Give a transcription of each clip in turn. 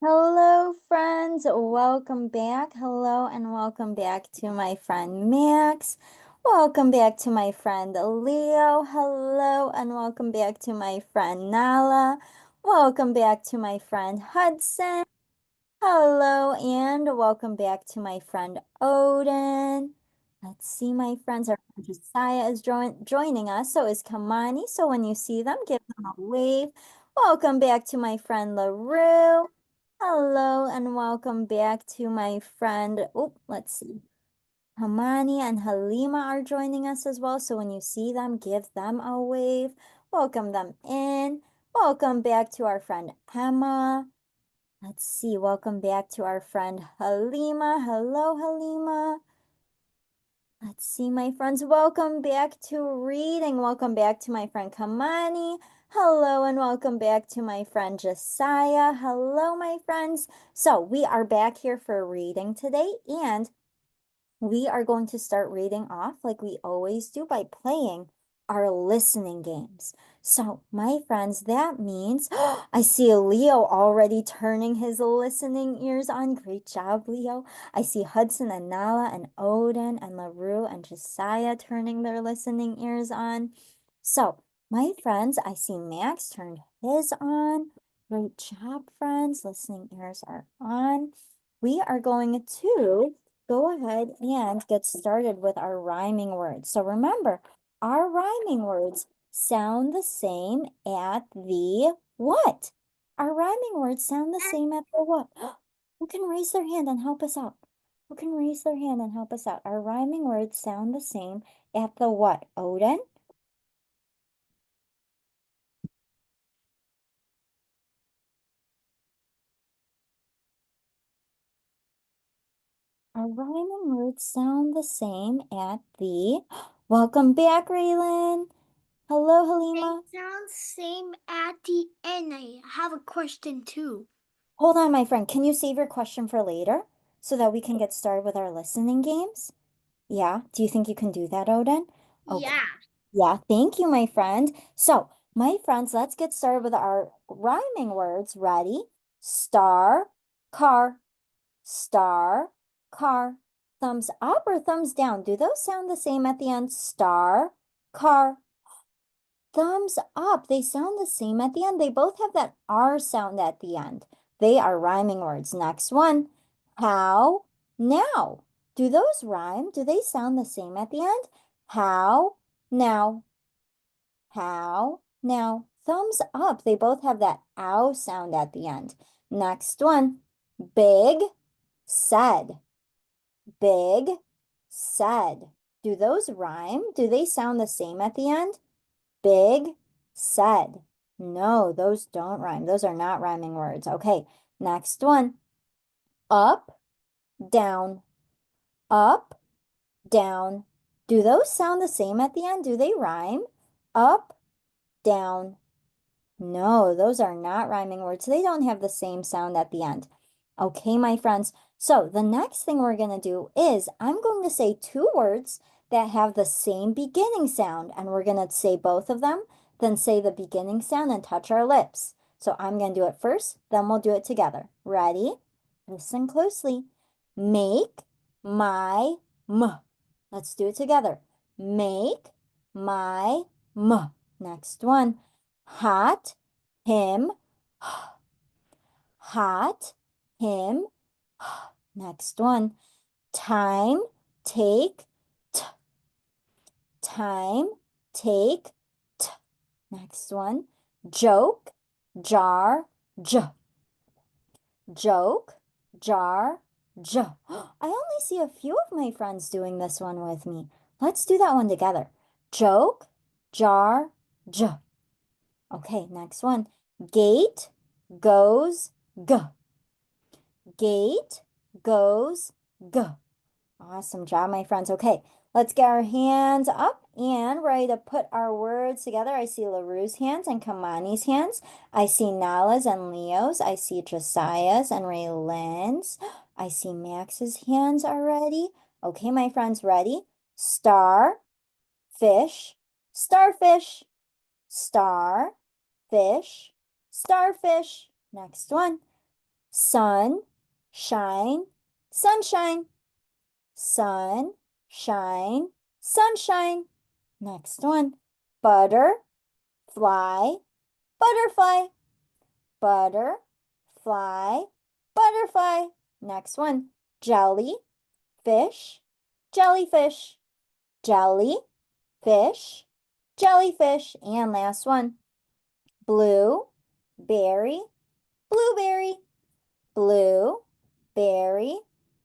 Hello, friends. Welcome back. Hello, and welcome back to my friend Max. Welcome back to my friend Leo. Hello, and welcome back to my friend Nala. Welcome back to my friend Hudson. Hello, and welcome back to my friend Odin. Let's see, my friends. Our friend Josiah is joining us. So is Kamani. So when you see them, give them a wave. Welcome back to my friend LaRue. Hello, and welcome back to my friend. Oh, let's see. Hamani and Halima are joining us as well. So when you see them, give them a wave. Welcome them in. Welcome back to our friend Emma. Let's see. Welcome back to our friend Halima. Hello, Halima. Let's see, my friends. Welcome back to reading. Welcome back to my friend Kamani. Hello, and welcome back to my friend Josiah. Hello, my friends. So we are back here for reading today, and we are going to start reading off like we always do by playing our listening games. So, my friends, that means I see Leo already turning his listening ears on. Great job, Leo. I see Hudson and Nala and Odin and LaRue and Josiah turning their listening ears on. So, my friends, I see Max turned his on. Great job, friends. Listening ears are on. We are going to go ahead and get started with our rhyming words. So remember, our rhyming words sound the same at the what? Our rhyming words sound the same at the what? Who can raise their hand and help us out? Who can raise their hand and help us out? Our rhyming words sound the same at the what? Odin? Our rhyming words sound the same at the welcome back, Raylan. Hello, They Halima. sound same at the end. I have a question too. Hold on, my friend. Can you save your question for later so that we can get started with our listening games? Yeah. Do you think you can do that, Odin? Okay. Yeah. Yeah. Thank you, my friend. So, my friends, let's get started with our rhyming words. Ready? Star, car, star, car. Thumbs up or thumbs down? Do those sound the same at the end? Star, car. Thumbs up. They sound the same at the end. They both have that R sound at the end. They are rhyming words. Next one. How, now. Do those rhyme? Do they sound the same at the end? How, now. How, now. Thumbs up. They both have that ow sound at the end. Next one. Big, said. Big, said. Do those rhyme? Do they sound the same at the end? Big, said. No, those don't rhyme. Those are not rhyming words. Okay, next one. Up, down, up, down. Do those sound the same at the end? Do they rhyme? Up, down. No, those are not rhyming words. They don't have the same sound at the end. Okay, my friends. So the next thing we're going to do is I'm going to say two words that have the same beginning sound, and we're going to say both of them, then say the beginning sound and touch our lips. So I'm going to do it first, then we'll do it together. Ready? Listen closely. Make my m. Let's do it together. Make my m. Next one. Hot, him, hot, him. Next one. Time, take, t. Time, take, t. Next one. Joke, jar, j. Joke, jar, j. I only see a few of my friends doing this one with me. Let's do that one together. Joke, jar, j. Okay, next one. Gate goes g. Gate goes g. Awesome job, my friends. Okay, let's get our hands up and ready to put our words together. I see LaRue's hands and Kamani's hands. I see Nala's and Leo's. I see Josiah's and Raylan's. I see Max's hands already. Okay, my friends, ready? Star, fish, starfish, star, fish, starfish. Next one. sun, shine, sunshine. Sun, shine, sunshine. Next one. Butter, fly, butterfly. Butter, fly, butterfly. Next one. Jelly, fish, jellyfish. Jelly, fish, jellyfish. And last one. Blue, berry, blueberry. Blue, berry,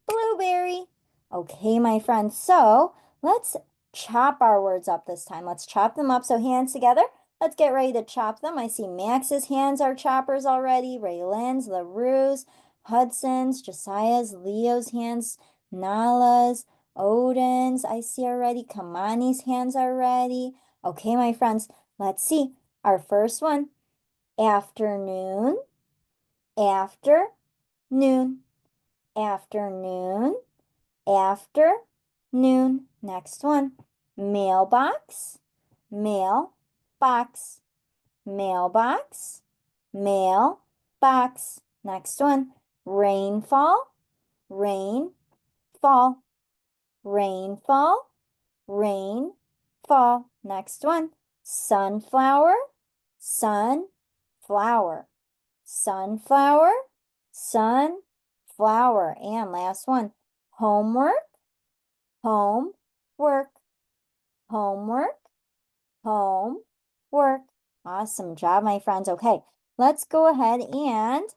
blueberry. Okay, my friends, so let's chop our words up this time. Let's chop them up. So hands together. Let's get ready to chop them. I see Max's hands are choppers already. Raylan's, LaRue's, Hudson's, Josiah's, Leo's hands, Nala's, Odin's, I see already. Kamani's hands are ready. Okay, my friends, let's see. Our first one, afternoon, afternoon, afternoon, afternoon. Next one, mailbox, mailbox, mailbox, mailbox. Next one, rainfall, rainfall, rainfall, rainfall. Next one, sunflower, sunflower, sunflower, sunflower. And last one, homework, homework, homework, homework. Awesome job, my friends. Okay, let's go ahead and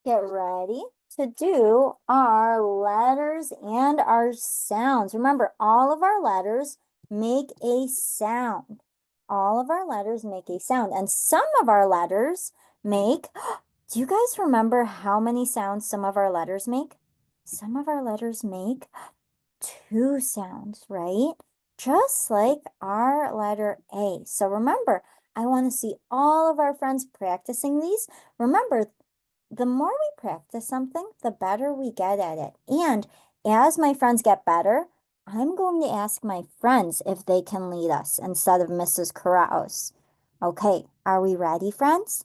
get ready to do our letters and our sounds. Remember, all of our letters make a sound. All of our letters make a sound. And some of our letters make, do you guys remember how many sounds some of our letters make? Some of our letters make 2 sounds, right? Just like our letter A. So remember, I want to see all of our friends practicing these. Remember, the more we practice something, the better we get at it. And as my friends get better, I'm going to ask my friends if they can lead us instead of Mrs. Carouse. Okay, are we ready, friends?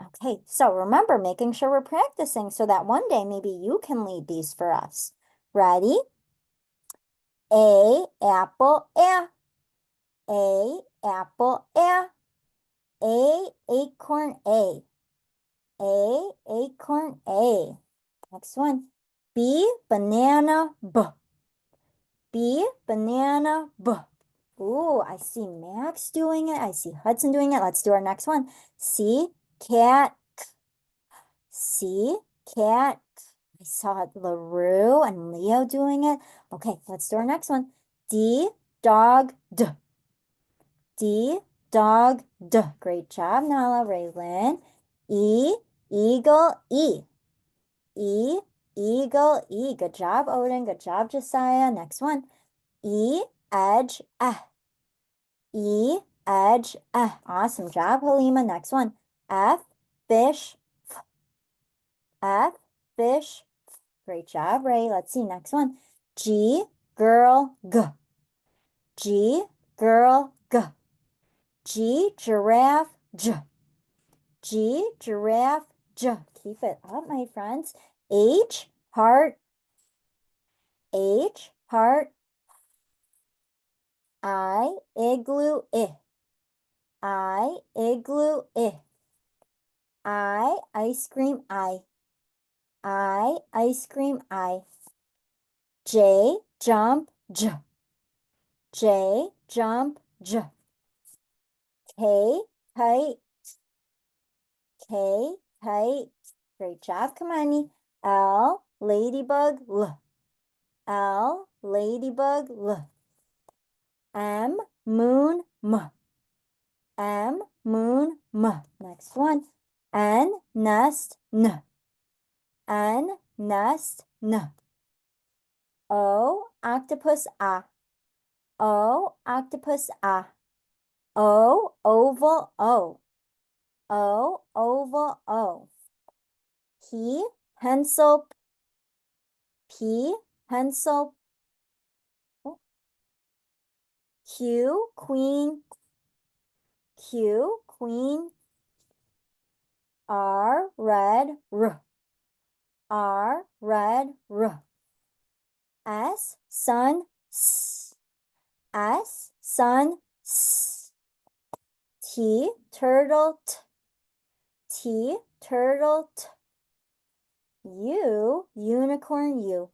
Okay, so remember making sure we're practicing so that one day maybe you can lead these for us. Ready? A, apple, A, apple, A, acorn, A, acorn, A. Next one. B, banana, B. B, banana, B. Ooh, I see Max doing it. I see Hudson doing it. Let's do our next one. C, cat, C, cat. I saw LaRue and Leo doing it. Okay, let's do our next one. D, dog, D. D, dog, D. Great job, Nala, Raylin. E, eagle, E. E, eagle, E. Good job, Odin. Good job, Josiah. Next one. E, edge, E, edge, Awesome job, Halima. Next one. F, fish, F. F, fish, F. Great job, Ray. Let's see. Next one. G, girl, G. G, girl, G. G, giraffe, J. G, giraffe, J. Keep it up, my friends. H, heart, H, heart. I, igloo, I, igloo, I, ice cream, I, ice cream, I. J, jump, J. J, jump, J. K, kite, K, kite. Great job, Kamani. L, ladybug, L. L, ladybug, L. M, moon, M. M, moon, M. Next one. N, nest, N. N, nest, N. O, octopus, A. O, octopus, A. O, oval, O. O, oval, O. P, pencil, P, pencil. Q, queen, Q, queen. R, red, R. R, red, R. S, sun, S. S, sun, S. T, turtle, T. T, turtle, T. U, unicorn, U.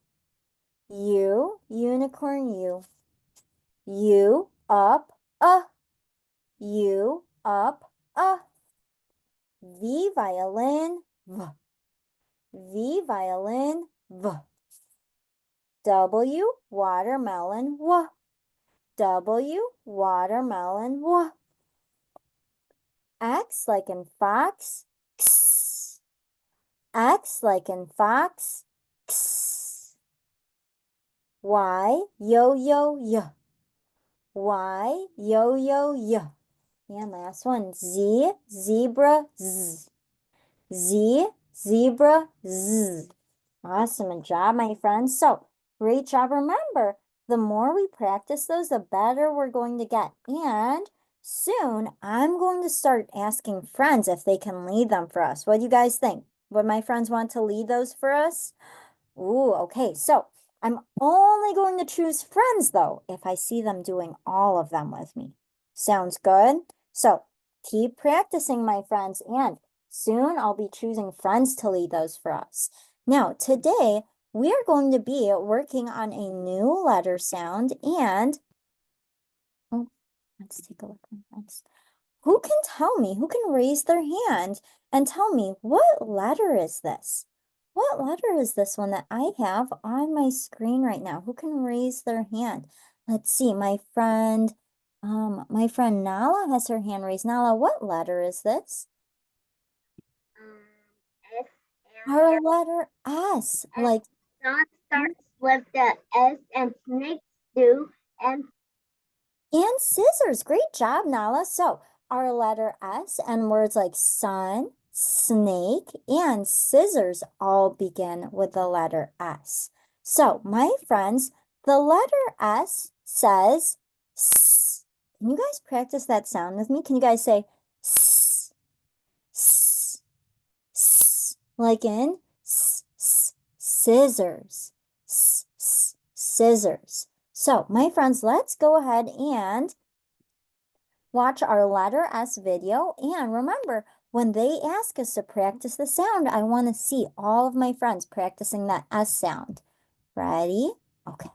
U, unicorn, U. U, up, U, up, V, violin, V. V, violin, V. W, watermelon, W. W, watermelon, W. X, like in fox, X. X, like in fox, X. Y, yo-yo, Y. Y, yo-yo, Y. And last one, Z, zebra, Z. Z, zebra, Z. Awesome job, my friends. So, great job. Remember, the more we practice those, the better we're going to get. And soon, I'm going to start asking friends if they can lead them for us. What do you guys think? Would my friends want to lead those for us? Ooh, okay. So, I'm only going to choose friends, though, if I see them doing all of them with me. Sounds good? So, keep practicing, my friends, and soon I'll be choosing friends to lead those for us. Now, today, we are going to be working on a new letter sound, and oh, let's take a look, my friends. Who can tell me, who can raise their hand and tell me, what letter is this? What letter is this one that I have on my screen right now? Who can raise their hand? Let's see, my friend Nala has her hand raised. Nala, what letter is this? S. Our letter S. Like Sun starts with the S and snakes do and scissors. Great job, Nala. So our letter S and words like sun, snake, and scissors all begin with the letter S. So, my friends, the letter S says S. Can you guys practice that sound with me? Can you guys say S, S, S, like in scissors, scissors. So, my friends, let's go ahead and watch our letter S video. And remember, when they ask us to practice the sound, I want to see all of my friends practicing that S sound. Ready? Okay.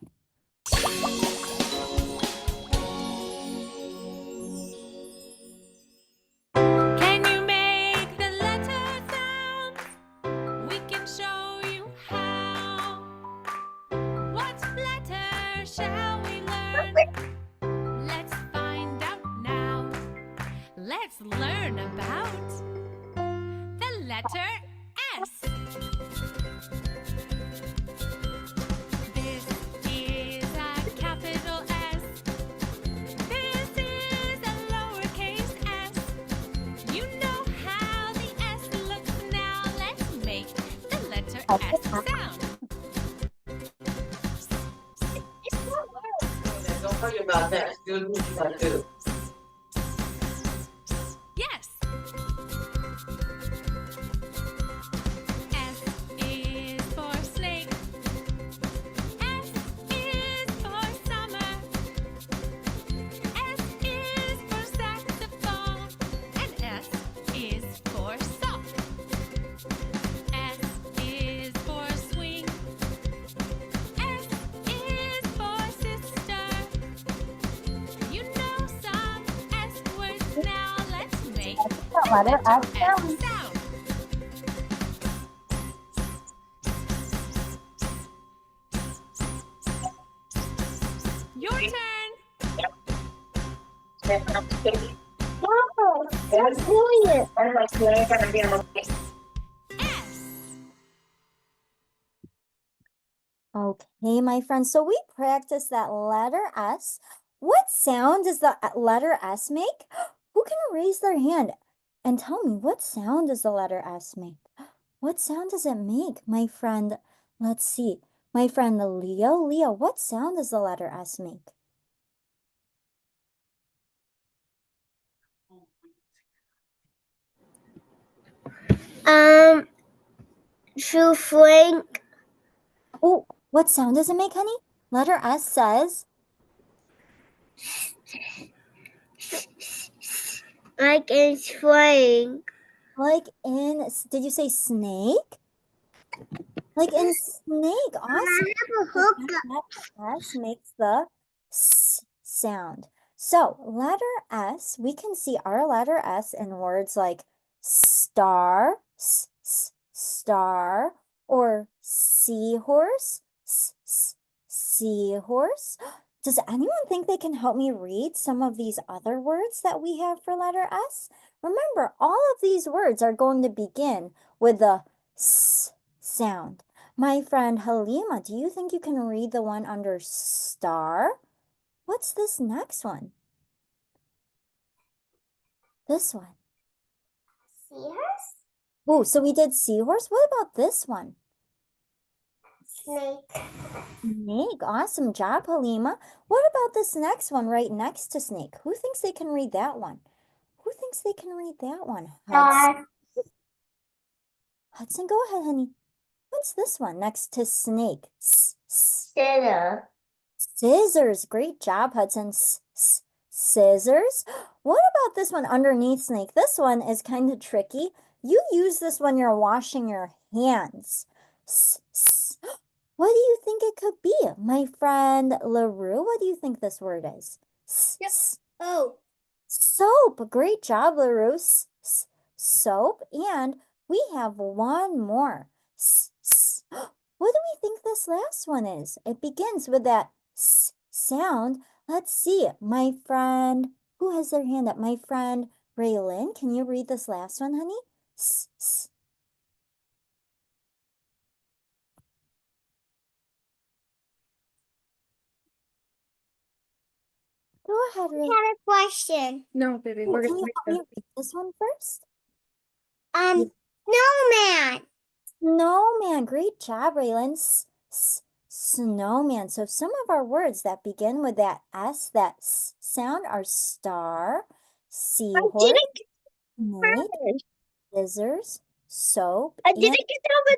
Can you make the letter sound? We can show you how. What letter shall we learn? Let's find out now. Let's learn about the letter S. This is a capital S. This is a lowercase s. You know how the S looks now. Let's make the letter S sound. Don't worry about that. Do what you gotta do. Yes. S is for snake. S is for summer. S is for saxophone. And S is for sock. S is for swing. S is for sister. You know some S words now. Let's make the Letter S S sound. sound. Your turn. That's brilliant. S. Okay, my friends, so we practiced that letter S. What sound does the letter S make? Who can raise their hand and tell me, what sound does the letter S make? What sound does it make, my friend? Let's see. My friend Leo. Leo, what sound does the letter S make? To Frank. Oh, what sound does it make, honey? Letter S says, Like it's Frank. like in, did you say snake? Like in snake, awesome. I have a hook. That S makes the S sound. So letter S, we can see our letter S in words like star, star, or seahorse, seahorse. Does anyone think they can help me read some of these other words that we have for letter S? Remember, all of these words are going to begin with the S sound. My friend Halima, do you think you can read the one under star? What's this next one? This one. Seahorse? Oh, so we did seahorse. What about this one? Snake. Snake. Awesome job, Halima. What about this next one right next to snake? Who thinks they can read that one? Who thinks they can read that one? Hudson. Hudson, go ahead, honey. What's this one next to snake? Scissor. Scissors. Great job, Hudson. Scissors. What about this one underneath snake? This one is kind of tricky. You use this when you're washing your hands. What do you think it could be? My friend LaRue, what do you think this word is? Oh. Soap. Great job, LaRue. Soap. And we have one more. What do we think this last one is? It begins with that S sound. Let's see. My friend, who has their hand up? My friend Raylyn, can you read this last one, honey? Go ahead, Raylyn. I have a question. No, baby, Oh, we're can gonna you help me read this one first? Snowman. Snowman. Great job, Raylyn. Snowman. So some of our words that begin with that S, that S sound are star, seahorse, snake, scissors, soap, I and didn't get over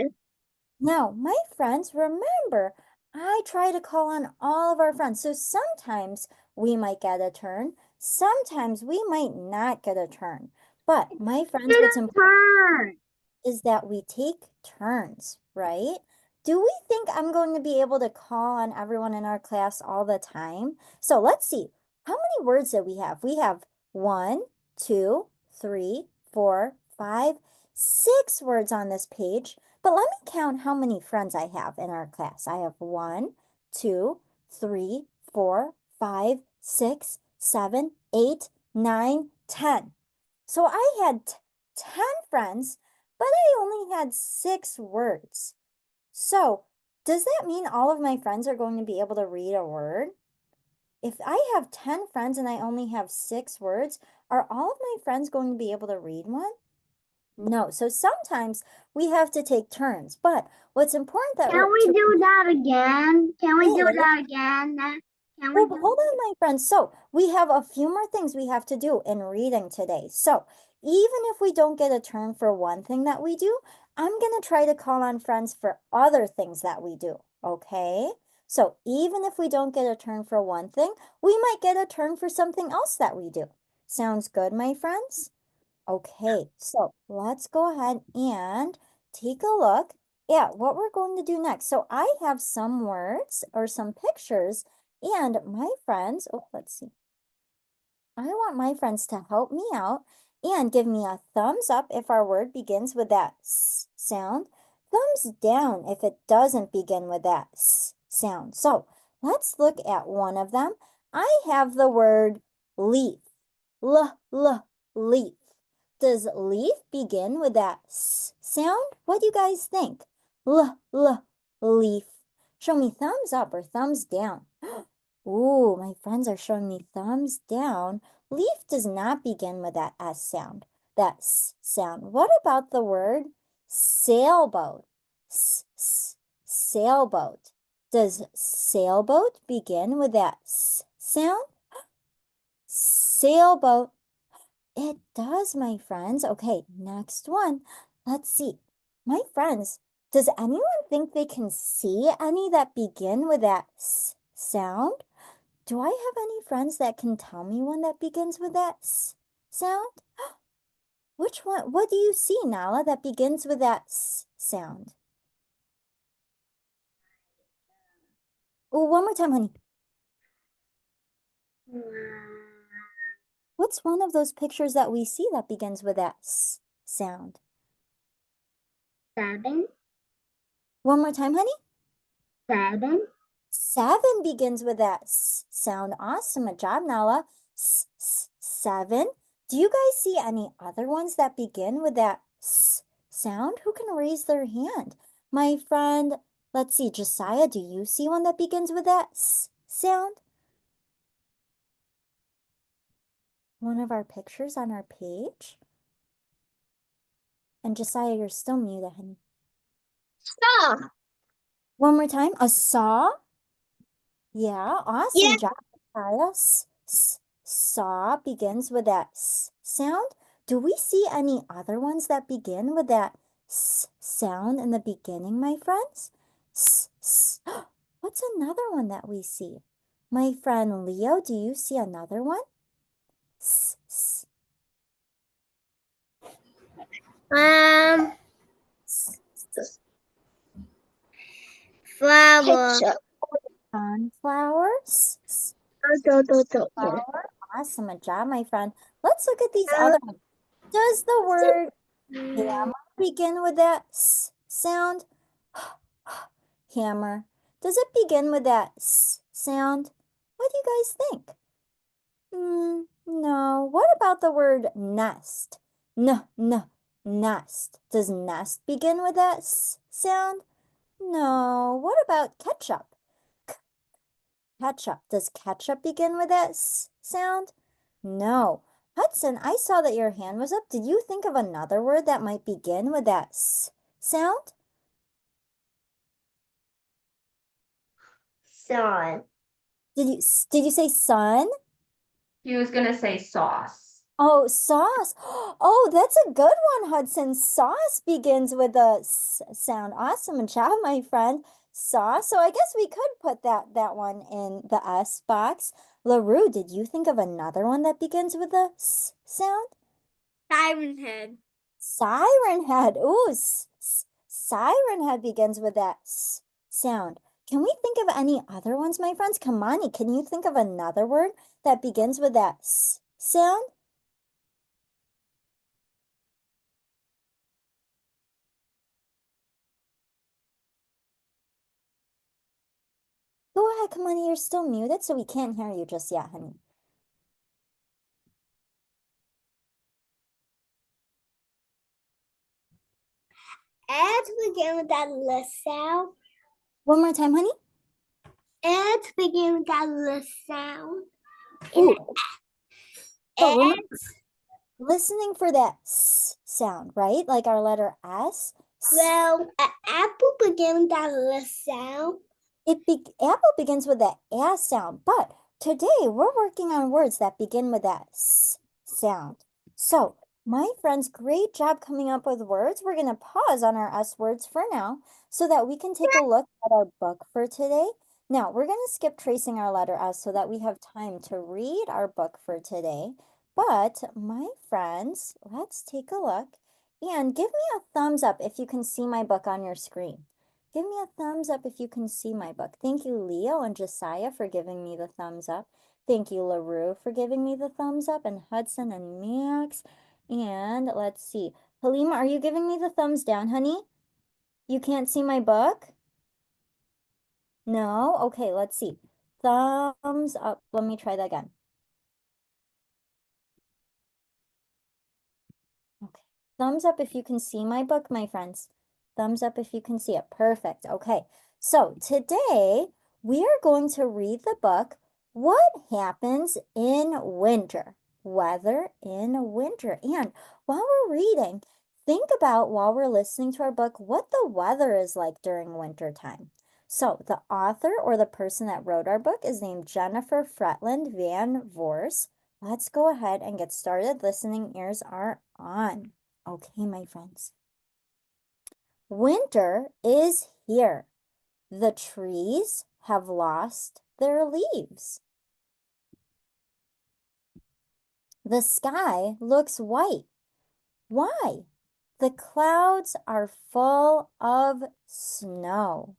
turn. now, my friends, remember, I try to call on all of our friends. So sometimes we might get a turn. Sometimes we might not get a turn. But my friends, what's important Turn. is that we take turns, right? Do we think I'm going to be able to call on everyone in our class all the time? So let's see. How many words do we have? We have 1, 2, 3, 4, 5, 6 words on this page. But let me count how many friends I have in our class. I have 1, 2, 3, 4, 5, 6, 7, 8, 9, 10. So I had 10 friends, but I only had 6 words. So does that mean all of my friends are going to be able to read a word? If I have 10 friends and I only have 6 words, are all of my friends going to be able to read one? No. So sometimes we have to take turns. But what's important that Can we do that again? Can we do Yeah. that again? Can we Well, hold on, my friends. So we have a few more things we have to do in reading today. So even if we don't get a turn for one thing that we do, I'm going to try to call on friends for other things that we do. Okay? So even if we don't get a turn for one thing, we might get a turn for something else that we do. Sounds good, my friends? Okay, so let's go ahead and take a look at what we're going to do next. So I have some words or some pictures, and my friends, oh, let's see. I want my friends to help me out and give me a thumbs up if our word begins with that S sound, thumbs down if it doesn't begin with that S sound. So let's look at one of them. I have the word leaf, leaf. Does leaf begin with that S sound? What do you guys think? Leaf. Show me thumbs up or thumbs down. Ooh, my friends are showing me thumbs down. Leaf does not begin with that S sound, that S sound. What about the word sailboat? Sailboat. Does sailboat begin with that S sound? Sailboat. It does, my friends. Okay, next one. Let's see. My friends, does anyone think they can see any that begin with that S sound? Do I have any friends that can tell me one that begins with that S sound? Which one? What do you see, Nala, that begins with that S sound? Oh, one more time, honey. What's one of those pictures that we see that begins with that S sound? 7. One more time, honey. 7. 7 begins with that S sound. Awesome. Good job, Nala. 7. Do you guys see any other ones that begin with that S sound? Who can raise their hand? My friend, let's see, Josiah, do you see one that begins with that S sound? One of our pictures on our page? And Josiah, you're still muted, honey. Saw. One more time. A saw? Yeah, awesome Yeah. job, Josiah. Saw begins with that S sound. Do we see any other ones that begin with that S sound in the beginning, my friends? What's another one that we see? My friend Leo, do you see another one? Flower. Sunflowers? Yeah. Awesome, good job, my friend. Let's look at these other ones. Does the word hammer begin with that S sound? Hammer. Does it begin with that S sound? What do you guys think? No. What about the word nest? Nest. Does nest begin with that S sound? No. What about ketchup? Ketchup. Does ketchup begin with that S sound? No. Hudson, I saw that your hand was up. Did you think of another word that might begin with that S sound? Sun. Did you say sun? He was gonna say sauce. Oh, sauce. Oh, that's a good one, Hudson. Sauce begins with a S sound. Awesome job, my friend. Sauce. So I guess we could put that one in the S box. LaRue, did you think of another one that begins with a S sound? Siren head. Siren head. Ooh, siren head begins with that S sound. Can we think of any other ones, my friends? Kamani, can you think of another word that begins with that S sound? Go ahead, Kamani, you're still muted, so we can't hear you just yet, honey. Ads begin with that L sound. One more time, honey. Ads begin with that L sound. Ooh. So remember, Ads. listening for that S sound, right? Like our letter S. Well, an apple begins with that L sound. Apple begins with that S sound, but today we're working on words that begin with that S sound. So, my friends, great job coming up with words. We're going to pause on our S words for now so that we can take a look at our book for today. Now, we're going to skip tracing our letter S so that we have time to read our book for today. But, my friends, let's take a look and give me a thumbs up if you can see my book on your screen. Give me a thumbs up if you can see my book. Thank you, Leo and Josiah, for giving me the thumbs up. Thank you, LaRue, for giving me the thumbs up, and Hudson and Max. And let's see. Halima, are you giving me the thumbs down, honey? You can't see my book? No? Okay, let's see. Thumbs up. Let me try that again. Okay. Thumbs up if you can see my book, my friends. Thumbs up if you can see it. Perfect. Okay. So today we are going to read the book, What Happens in Winter? Weather in Winter. And while we're reading, think about while we're listening to our book, what the weather is like during winter time. So the author or the person that wrote our book is named Jennifer Fretland Van Voors. Let's go ahead and get started. Listening ears are on. Okay, my friends. Winter is here. The trees have lost their leaves. The sky looks white. Why? The clouds are full of snow.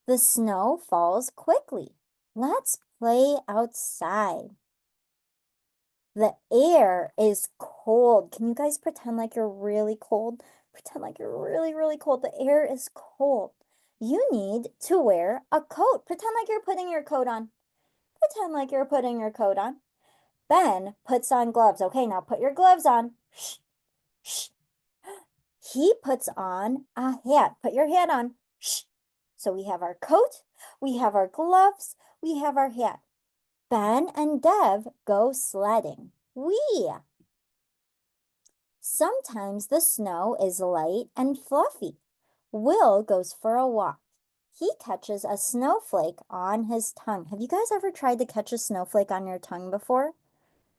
The snow falls quickly. Let's play outside. The air is cold. Can you guys pretend like you're really cold? Pretend like you're really, really cold. The air is cold. You need to wear a coat. Pretend like you're putting your coat on. Pretend like you're putting your coat on. Ben puts on gloves. Okay, now put your gloves on. Shh, shh. He puts on a hat. Put your hat on. Shh. So we have our coat, we have our gloves, we have our hat. Ben and Dev go sledding. Whee! Sometimes the snow is light and fluffy. Will goes for a walk. He catches a snowflake on his tongue. Have you guys ever tried to catch a snowflake on your tongue before?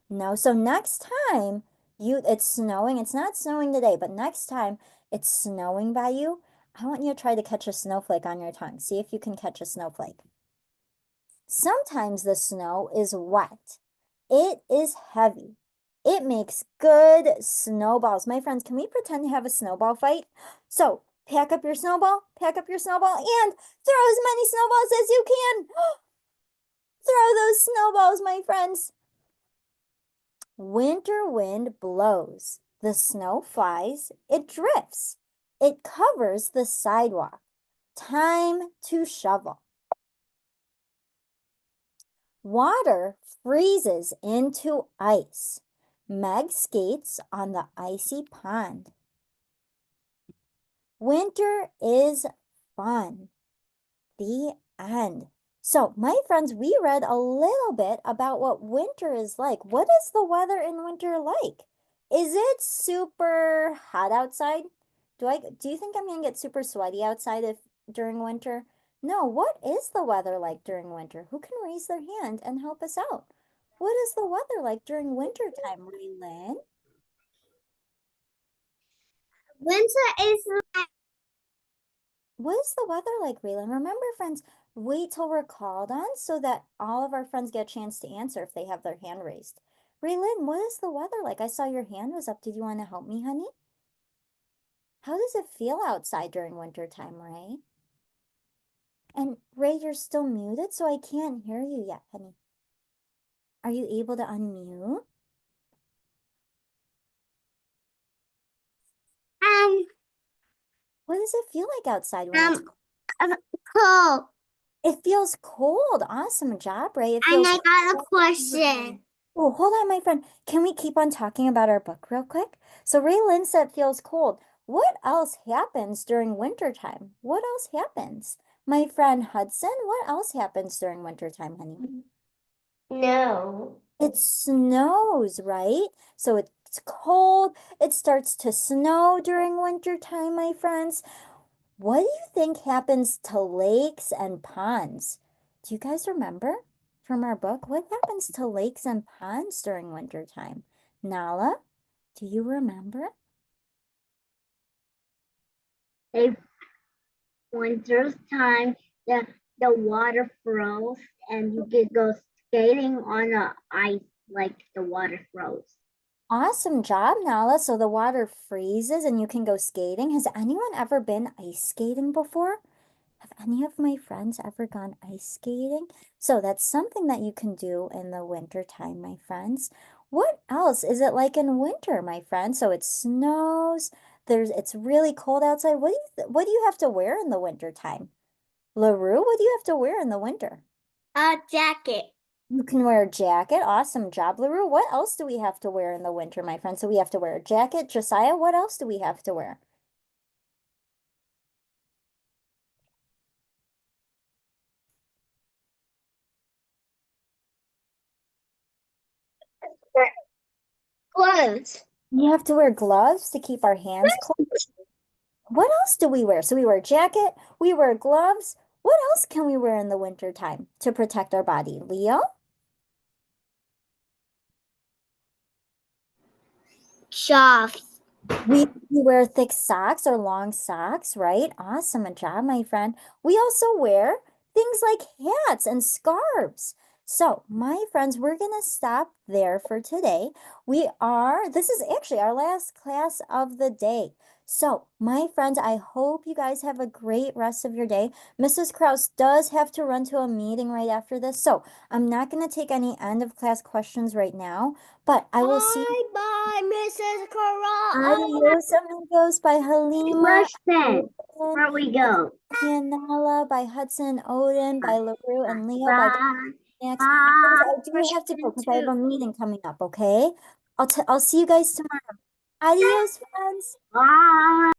No. So next time it's snowing, it's not snowing today, but next time it's snowing by you, I want you to try to catch a snowflake on your tongue. See if you can catch a snowflake. Sometimes the snow is wet. It is heavy. It makes good snowballs. My friends, can we pretend to have a snowball fight? So pack up your snowball, and throw as many snowballs as you can. Throw those snowballs, my friends. Winter wind blows. The snow flies. It drifts. It covers the sidewalk. Time to shovel. Water freezes into ice. Meg skates on the icy pond. Winter is fun. The end. So, my friends, we read a little bit about what winter is like. What is the weather in winter like? Is it super hot outside? Do you think I'm gonna get super sweaty outside during winter? No, what is the weather like during winter? Who can raise their hand and help us out? What is the weather like during winter time, Raylin? Winter is What is the weather like, Raylin? Remember, friends, wait till we're called on so that all of our friends get a chance to answer if they have their hand raised. Raylin, what is the weather like? I saw your hand was up. Did you want to help me, honey? How does it feel outside during winter time, Ray? And Ray, you're still muted, so I can't hear you yet, honey. Are you able to unmute? What does it feel like outside when it's cold. It feels cold. Awesome job, Ray. It And feels I got a cold. question. Oh, hold on, my friend. Can we keep on talking about our book real quick? So Raylin said it feels cold. What else happens during winter time? What else happens? My friend Hudson, what else happens during winter time, honey? No. It snows, right? So it's cold. It starts to snow during winter time, my friends. What do you think happens to lakes and ponds? Do you guys remember from our book? What happens to lakes and ponds during winter time? Nala, do you remember? If winter's time, the water froze and you could go skating on the ice like the water froze. Awesome job, Nala. So the water freezes and you can go skating. Has anyone ever been ice skating before? Have any of my friends ever gone ice skating? So that's something that you can do in the winter time, my friends. What else is it like in winter, my friends? So it snows. It's really cold outside. What do you have to wear in the winter time? LaRue, what do you have to wear in the winter? A jacket. You can wear a jacket. Awesome job, LaRue. What else do we have to wear in the winter, my friends? So we have to wear a jacket. Josiah, what else do we have to wear? Clothes. You have to wear gloves to keep our hands cold. What else do we wear? So we wear a jacket, we wear gloves. What else can we wear in the winter time to protect our body? Leo? Socks. We wear thick socks or long socks, right? Awesome, good job, my friend. We also wear things like hats and scarves. So, my friends, we're gonna stop there for today. This is actually our last class of the day. So, my friends, I hope you guys have a great rest of your day. Mrs. Kraus does have to run to a meeting right after this, so I'm not gonna take any end of class questions right now, but I will see you. Bye, Mrs. Carra. Adios, amigos by Halima, Rush then. Odin, Where we go? Yanala by Hudson, Odin by LaRue, and Leo by Bye. Max. Guys, Bye. I do have to go because I have a meeting coming up, okay? I'll see you guys tomorrow. Adios, friends. Bye.